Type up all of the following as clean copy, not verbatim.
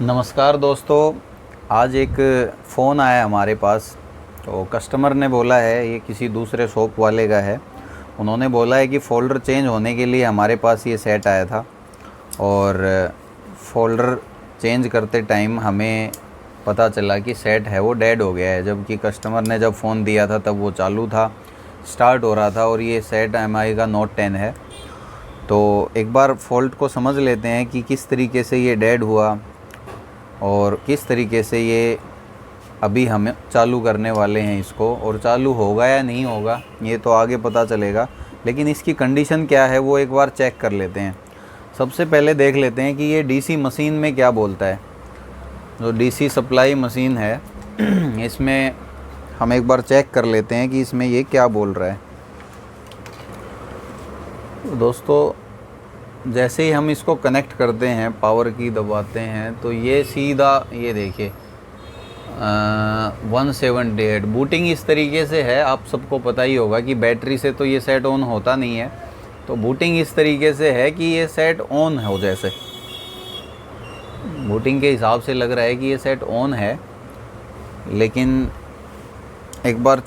नमस्कार दोस्तों। आज एक फ़ोन आया हमारे पास। तो कस्टमर ने बोला है, ये किसी दूसरे शॉप वाले का है। उन्होंने बोला है कि फ़ोल्डर चेंज होने के लिए हमारे पास ये सेट आया था और फ़ोल्डर चेंज करते टाइम हमें पता चला कि सेट है वो डेड हो गया है, जबकि कस्टमर ने जब फ़ोन दिया था तब वो चालू था, स्टार्ट हो रहा था और ये सेट MI का नोट 10 है। तो एक बार फ़ॉल्ट को समझ लेते हैं कि किस तरीके से ये डेड हुआ और किस तरीके से ये अभी हम चालू करने वाले हैं इसको, और चालू होगा या नहीं होगा ये तो आगे पता चलेगा, लेकिन इसकी कंडीशन क्या है वो एक बार चेक कर लेते हैं। सबसे पहले देख लेते हैं कि ये DC मशीन में क्या बोलता है। जो DC सप्लाई मशीन है इसमें हम एक बार चेक कर लेते हैं कि इसमें ये क्या बोल रहा है। तो दोस्तों, जैसे ही हम इसको कनेक्ट करते हैं, पावर की दबाते हैं, तो ये सीधा ये देखिए 178 बूटिंग इस तरीके से है। आप सबको पता ही होगा कि बैटरी से तो ये सेट ऑन होता नहीं है, तो बूटिंग इस तरीके से है कि ये सेट ऑन हो। जैसे बूटिंग के हिसाब से लग रहा है कि ये सेट ऑन है, लेकिन एक बार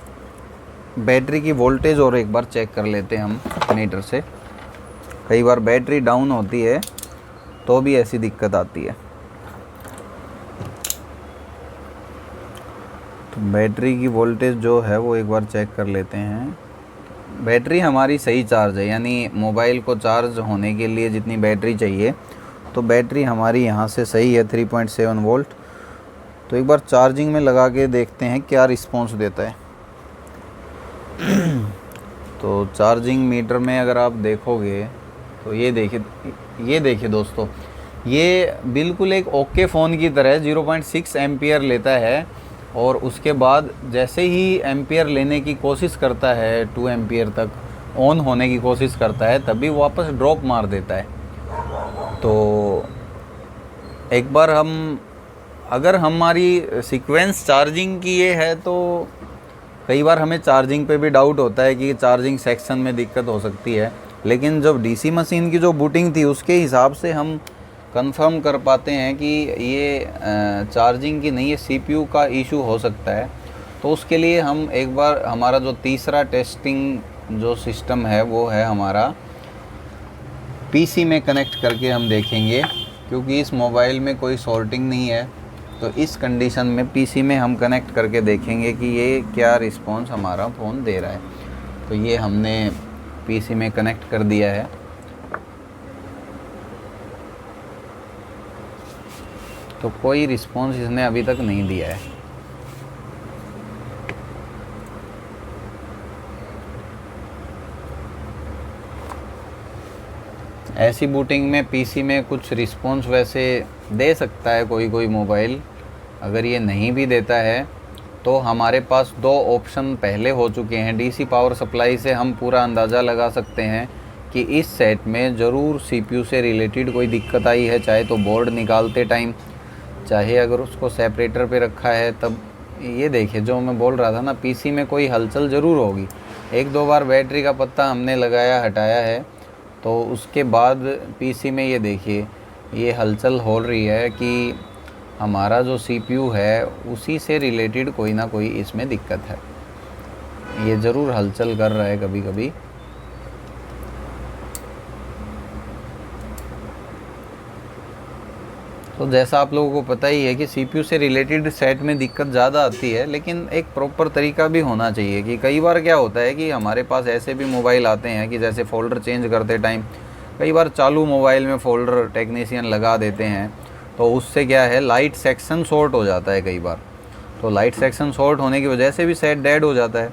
बैटरी की वोल्टेज और एक बार चेक कर लेते हैं हम मीटर से। कई बार बैटरी डाउन होती है तो भी ऐसी दिक्कत आती है। तो बैटरी की वोल्टेज जो है वो एक बार चेक कर लेते हैं। बैटरी हमारी सही चार्ज है, यानी मोबाइल को चार्ज होने के लिए जितनी बैटरी चाहिए, तो बैटरी हमारी यहाँ से सही है 3.7 वोल्ट। तो एक बार चार्जिंग में लगा के देखते हैं क्या रिस्पॉन्स देता है। तो चार्जिंग मीटर में अगर आप देखोगे तो ये देखिए दोस्तों, ये बिल्कुल एक ओके फ़ोन की तरह 0.6 एम्पियर लेता है, और उसके बाद जैसे ही एम्पियर लेने की कोशिश करता है, 2 एम्पियर तक ऑन होने की कोशिश करता है, तभी वापस ड्रॉप मार देता है। तो एक बार अगर हमारी सीक्वेंस चार्जिंग की ये है, तो कई बार हमें चार्जिंग पे भी डाउट होता है कि चार्जिंग सेक्शन में दिक्कत हो सकती है, लेकिन जब DC मशीन की जो बूटिंग थी उसके हिसाब से हम कंफर्म कर पाते हैं कि ये चार्जिंग की नहीं, ये CPU का इशू हो सकता है। तो उसके लिए हम एक बार हमारा जो तीसरा टेस्टिंग जो सिस्टम है वो है हमारा PC में कनेक्ट करके हम देखेंगे, क्योंकि इस मोबाइल में कोई सॉर्टिंग नहीं है। तो इस कंडीशन में PC में हम कनेक्ट करके देखेंगे कि ये क्या रिस्पॉन्स हमारा फ़ोन दे रहा है। तो ये हमने PC में कनेक्ट कर दिया है। तो कोई रिस्पॉन्स इसने अभी तक नहीं दिया है। ऐसी बूटिंग में PC में कुछ रिस्पॉन्स वैसे दे सकता है कोई मोबाइल। अगर ये नहीं भी देता है तो हमारे पास 2 ऑप्शन पहले हो चुके हैं। DC पावर सप्लाई से हम पूरा अंदाज़ा लगा सकते हैं कि इस सेट में ज़रूर CPU से रिलेटेड कोई दिक्कत आई है, चाहे तो बोर्ड निकालते टाइम, चाहे अगर उसको सेपरेटर पे रखा है तब। ये देखिए, जो मैं बोल रहा था ना, PC में कोई हलचल ज़रूर होगी। 1-2 बार बैटरी का पत्ता हमने लगाया हटाया है, तो उसके बाद PC में ये देखिए ये हलचल हो रही है कि हमारा जो CPU है उसी से रिलेटेड कोई ना कोई इसमें दिक्कत है। ये ज़रूर हलचल कर रहा है कभी कभी। तो जैसा आप लोगों को पता ही है कि CPU से रिलेटेड सेट में दिक्कत ज़्यादा आती है, लेकिन एक प्रॉपर तरीका भी होना चाहिए। कि कई बार क्या होता है कि हमारे पास ऐसे भी मोबाइल आते हैं कि जैसे फ़ोल्डर चेंज करते टाइम कई बार चालू मोबाइल में फ़ोल्डर टेक्नीशियन लगा देते हैं, तो उससे क्या है, लाइट सेक्शन शॉर्ट हो जाता है कई बार। तो लाइट सेक्शन शॉर्ट होने की वजह से भी सेट डेड हो जाता है।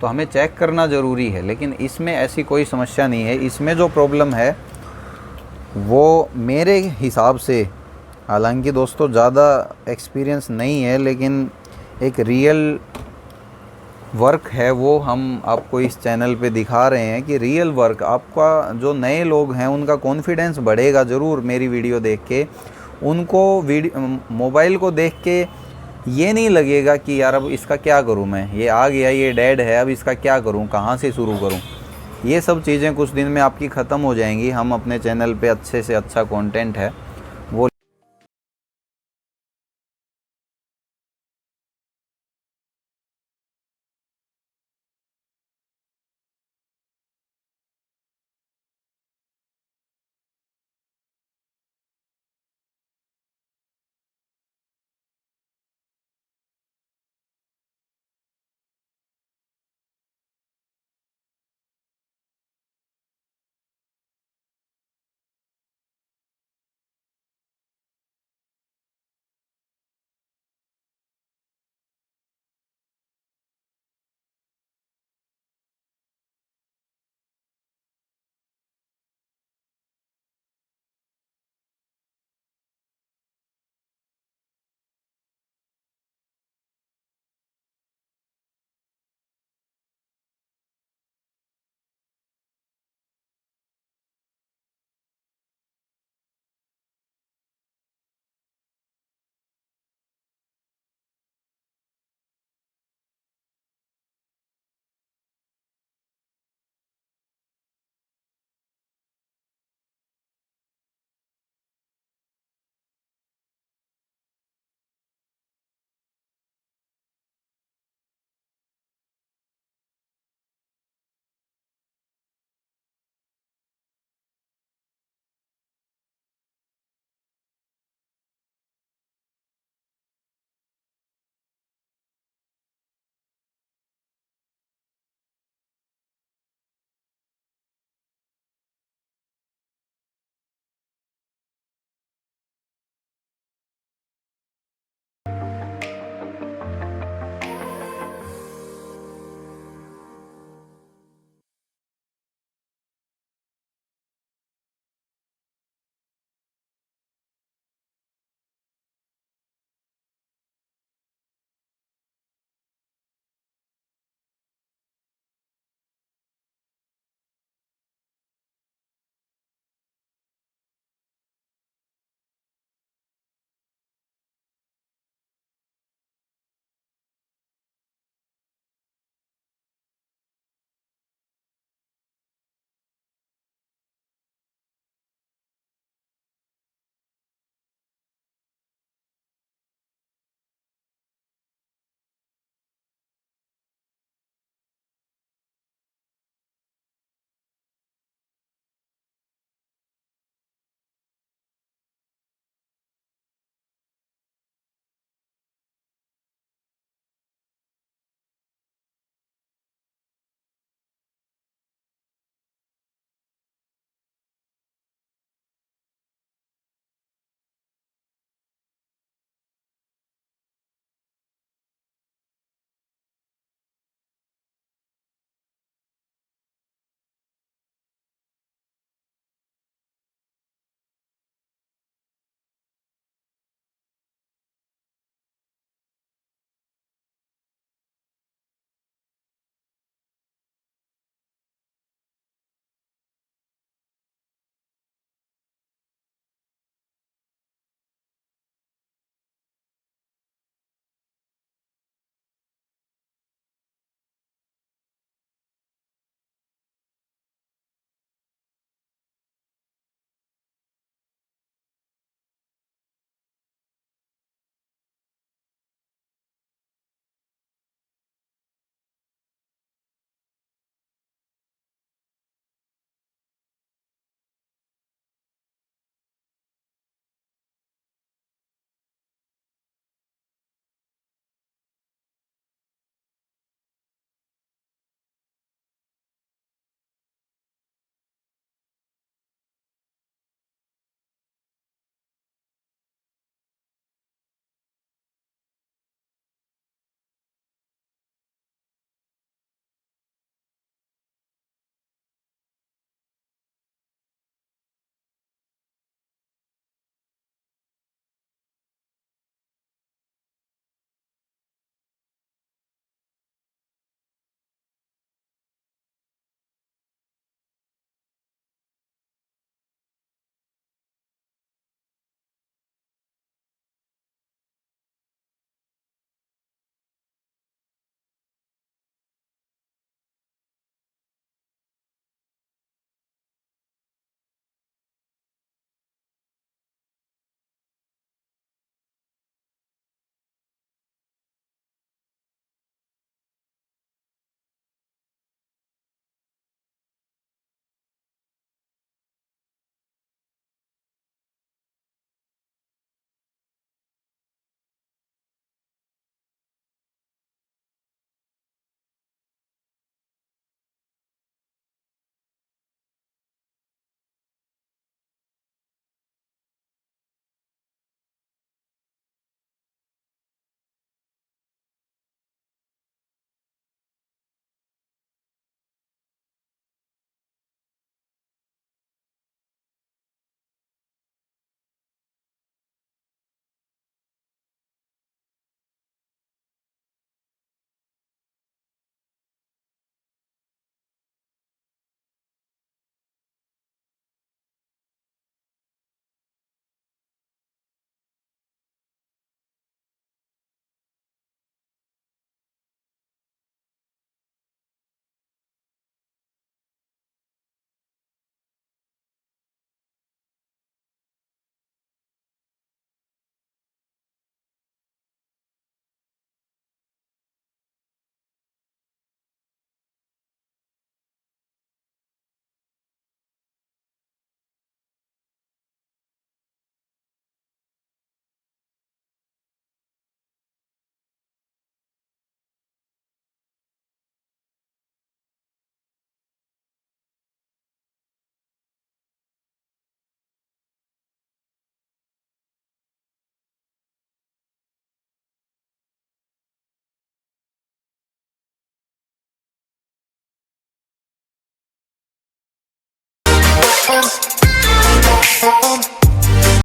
तो हमें चेक करना ज़रूरी है, लेकिन इसमें ऐसी कोई समस्या नहीं है। इसमें जो प्रॉब्लम है वो मेरे हिसाब से, हालांकि दोस्तों ज़्यादा एक्सपीरियंस नहीं है, लेकिन एक रियल वर्क है वो हम आपको इस चैनल पे दिखा रहे हैं कि रियल वर्क आपका, जो नए लोग हैं उनका कॉन्फिडेंस बढ़ेगा ज़रूर मेरी वीडियो देख के। उनको मोबाइल को देख के ये नहीं लगेगा कि यार अब इसका क्या करूं मैं, ये आ गया, ये डेड है, अब इसका क्या करूं, कहां से शुरू करूं। ये सब चीज़ें कुछ दिन में आपकी ख़त्म हो जाएंगी। हम अपने चैनल पे अच्छे से अच्छा कंटेंट है वो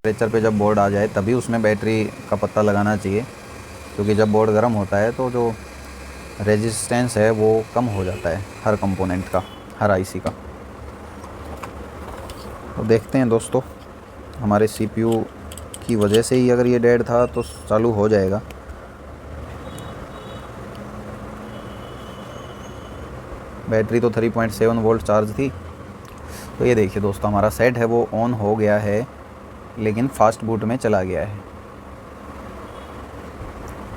टेम्परेचर पे जब बोर्ड आ जाए तभी उसमें बैटरी का पत्ता लगाना चाहिए, क्योंकि जब बोर्ड गर्म होता है तो जो रेजिस्टेंस है वो कम हो जाता है हर कंपोनेंट का, हर आईसी का। तो देखते हैं दोस्तों, हमारे सीपीयू की वजह से ही अगर ये डेड था तो चालू हो जाएगा। बैटरी तो 3.7 वोल्ट चार्ज थी। तो ये देखिए दोस्तों, हमारा सेट है वो ऑन हो गया है, लेकिन फास्ट बूट में चला गया है।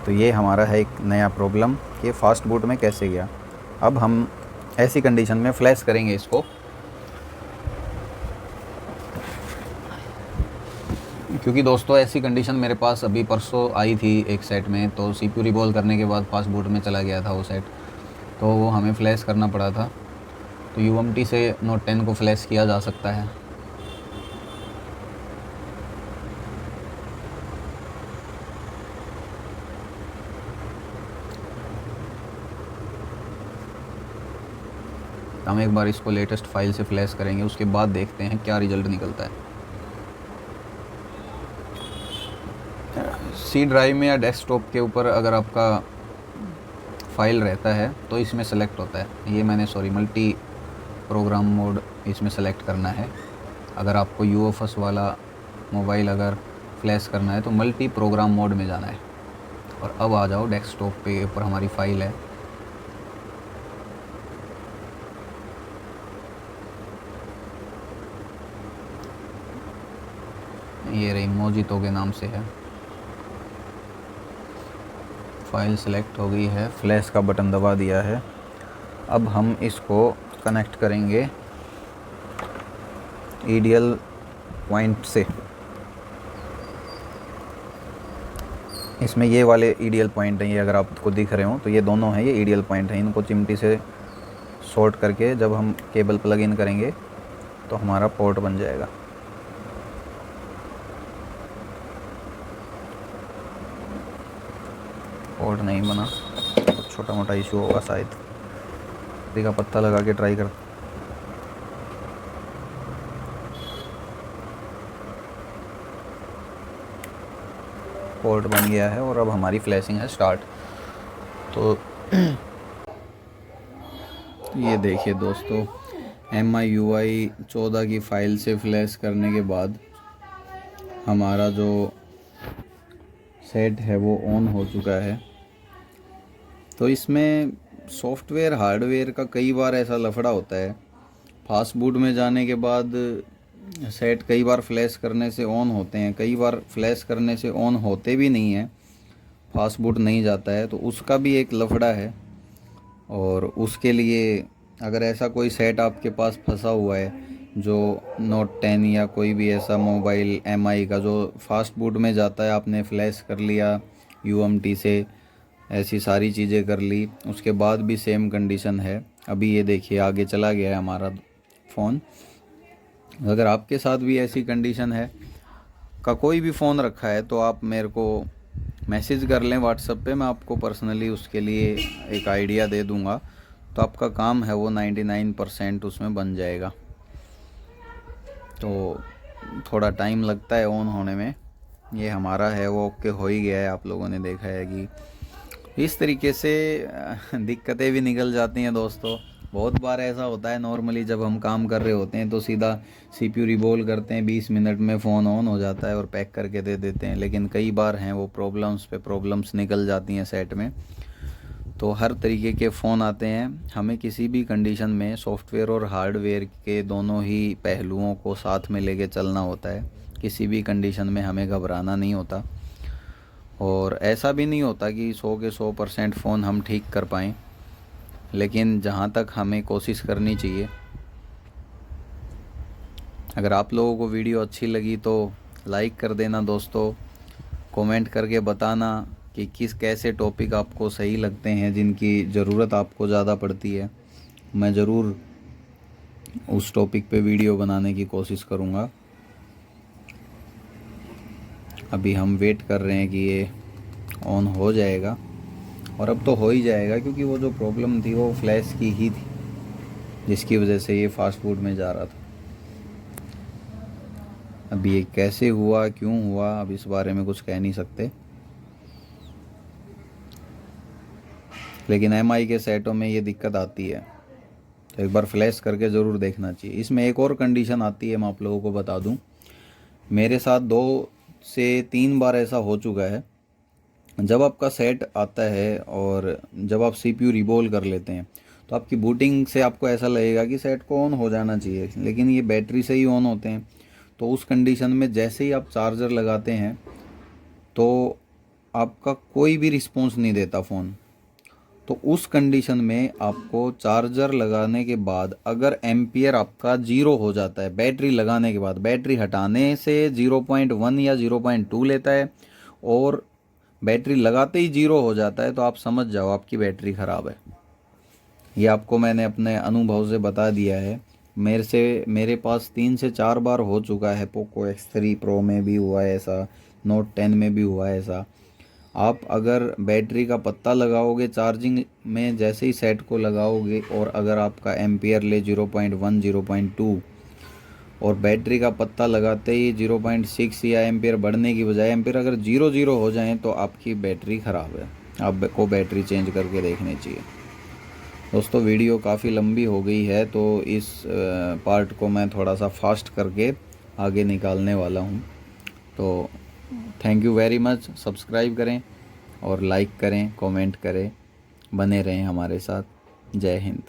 तो ये हमारा है एक नया प्रॉब्लम कि फास्ट बूट में कैसे गया। अब हम ऐसी कंडीशन में फ्लैश करेंगे इसको, क्योंकि दोस्तों ऐसी कंडीशन मेरे पास अभी परसों आई थी एक सेट में। तो सीपीयू रिबॉल करने के बाद फास्ट बूट में चला गया था वो सेट, तो वो हमें फ्लैश करना पड़ा था। तो UMT से Note 10 को फ्लैश किया जा सकता है। हम एक बार इसको लेटेस्ट फाइल से फ्लैश करेंगे, उसके बाद देखते हैं क्या रिजल्ट निकलता है। सी ड्राइव में या डेस्कटॉप के ऊपर अगर आपका फाइल रहता है तो इसमें सेलेक्ट होता है। ये मैंने मल्टी प्रोग्राम मोड इसमें सेलेक्ट करना है। अगर आपको UFS वाला मोबाइल अगर फ्लैश करना है तो मल्टी प्रोग्राम मोड में जाना है। और अब आ जाओ डेस्कटॉप पे ऊपर हमारी फ़ाइल है। ये रही मोजितो के नाम से है, फाइल सेलेक्ट हो गई है, फ्लैश का बटन दबा दिया है। अब हम इसको कनेक्ट करेंगे EDL पॉइंट से। इसमें ये वाले EDL पॉइंट हैं, ये अगर आपको दिख रहे हो तो ये दोनों हैं, ये EDL पॉइंट हैं। इनको चिमटी से शॉर्ट करके जब हम केबल प्लग इन करेंगे तो हमारा पोर्ट बन जाएगा। पोर्ट नहीं बना, छोटा मोटा इशू होगा शायद। का पत्ता लगा के ट्राई कर। पोर्ट बन गया है और अब हमारी फ्लैशिंग है स्टार्ट। तो ये देखिए दोस्तों, MIUI 14 की फ़ाइल से फ्लैश करने के बाद हमारा जो सेट है वो ऑन हो चुका है। तो इसमें सॉफ्टवेयर हार्डवेयर का कई बार ऐसा लफड़ा होता है। फास्ट बूट में जाने के बाद सेट कई बार फ्लैश करने से ऑन होते हैं, कई बार फ्लैश करने से ऑन होते भी नहीं हैं, फास्ट बूट नहीं जाता है। तो उसका भी एक लफड़ा है। और उसके लिए अगर ऐसा कोई सेट आपके पास फंसा हुआ है जो Note 10 या कोई भी ऐसा मोबाइल MI का जो फास्ट बूट में जाता है, आपने फ्लैश कर लिया UMT से, ऐसी सारी चीज़ें कर ली, उसके बाद भी सेम कंडीशन है। अभी ये देखिए आगे चला गया है हमारा फ़ोन। अगर आपके साथ भी ऐसी कंडीशन है का कोई भी फ़ोन रखा है तो आप मेरे को मैसेज कर लें व्हाट्सएप पे, मैं आपको पर्सनली उसके लिए एक आइडिया दे दूंगा। तो आपका काम है वो 99% उसमें बन जाएगा। तो थोड़ा टाइम लगता है ऑन होने में। ये हमारा है वो ओके हो ही गया है। आप लोगों ने देखा है कि इस तरीके से दिक्कतें भी निकल जाती हैं दोस्तों। बहुत बार ऐसा होता है, नॉर्मली जब हम काम कर रहे होते हैं तो सीधा CPU रिबॉल करते हैं, 20 मिनट में फ़ोन ऑन हो जाता है और पैक करके दे देते हैं। लेकिन कई बार हैं वो प्रॉब्लम्स पे प्रॉब्लम्स निकल जाती हैं सेट में। तो हर तरीके के फ़ोन आते हैं। हमें किसी भी कंडीशन में सॉफ्टवेयर और हार्डवेयर के दोनों ही पहलुओं को साथ में लेके चलना होता है। किसी भी कंडीशन में हमें घबराना नहीं होता और ऐसा भी नहीं होता कि 100 के 100% फ़ोन हम ठीक कर पाएँ। लेकिन जहाँ तक हमें कोशिश करनी चाहिए। अगर आप लोगों को वीडियो अच्छी लगी तो लाइक कर देना दोस्तों, कमेंट करके बताना कि किस कैसे टॉपिक आपको सही लगते हैं, जिनकी ज़रूरत आपको ज़्यादा पड़ती है। मैं ज़रूर उस टॉपिक पे वीडियो बनाने की कोशिश करूँगा। अभी हम वेट कर रहे हैं कि ये ऑन हो जाएगा और अब तो हो ही जाएगा, क्योंकि वो जो प्रॉब्लम थी वो फ्लैश की ही थी जिसकी वजह से ये फास्ट फूड में जा रहा था। अभी ये कैसे हुआ, क्यों हुआ, अब इस बारे में कुछ कह नहीं सकते, लेकिन एमआई के सेटों में ये दिक्कत आती है, तो एक बार फ्लैश करके ज़रूर देखना चाहिए। इसमें एक और कंडीशन आती है, मैं आप लोगों को बता दूं, मेरे साथ 2 से 3 बार ऐसा हो चुका है। जब आपका सेट आता है और जब आप सीपीयू रिबोल कर लेते हैं तो आपकी बूटिंग से आपको ऐसा लगेगा कि सेट को ऑन हो जाना चाहिए, लेकिन ये बैटरी से ही ऑन होते हैं। तो उस कंडीशन में जैसे ही आप चार्जर लगाते हैं तो आपका कोई भी रिस्पॉन्स नहीं देता फ़ोन। तो उस कंडीशन में आपको चार्जर लगाने के बाद अगर एम्पियर आपका 0 हो जाता है, बैटरी लगाने के बाद, बैटरी हटाने से 0.1 या 0.2 लेता है और बैटरी लगाते ही 0 हो जाता है, तो आप समझ जाओ आपकी बैटरी ख़राब है। ये आपको मैंने अपने अनुभव से बता दिया है। मेरे पास 3 से 4 बार हो चुका है। पोको X3 प्रो में भी हुआ है ऐसा, नोट 10 में भी हुआ है ऐसा। आप अगर बैटरी का पत्ता लगाओगे चार्जिंग में, जैसे ही सेट को लगाओगे और अगर आपका एम्पियर ले 0.1 0.2 और बैटरी का पत्ता लगाते ही 0.6 या एम्पियर बढ़ने की बजाय एम्पियर अगर 0 हो जाएं तो आपकी बैटरी ख़राब है, आपको बैटरी चेंज करके देखनी चाहिए। दोस्तों वीडियो काफ़ी लंबी हो गई है, तो इस पार्ट को मैं थोड़ा सा फास्ट करके आगे निकालने वाला हूँ। तो thank you very much. Subscribe करें और लाइक करें, कमेंट करें, बने रहें हमारे साथ। जय हिंद।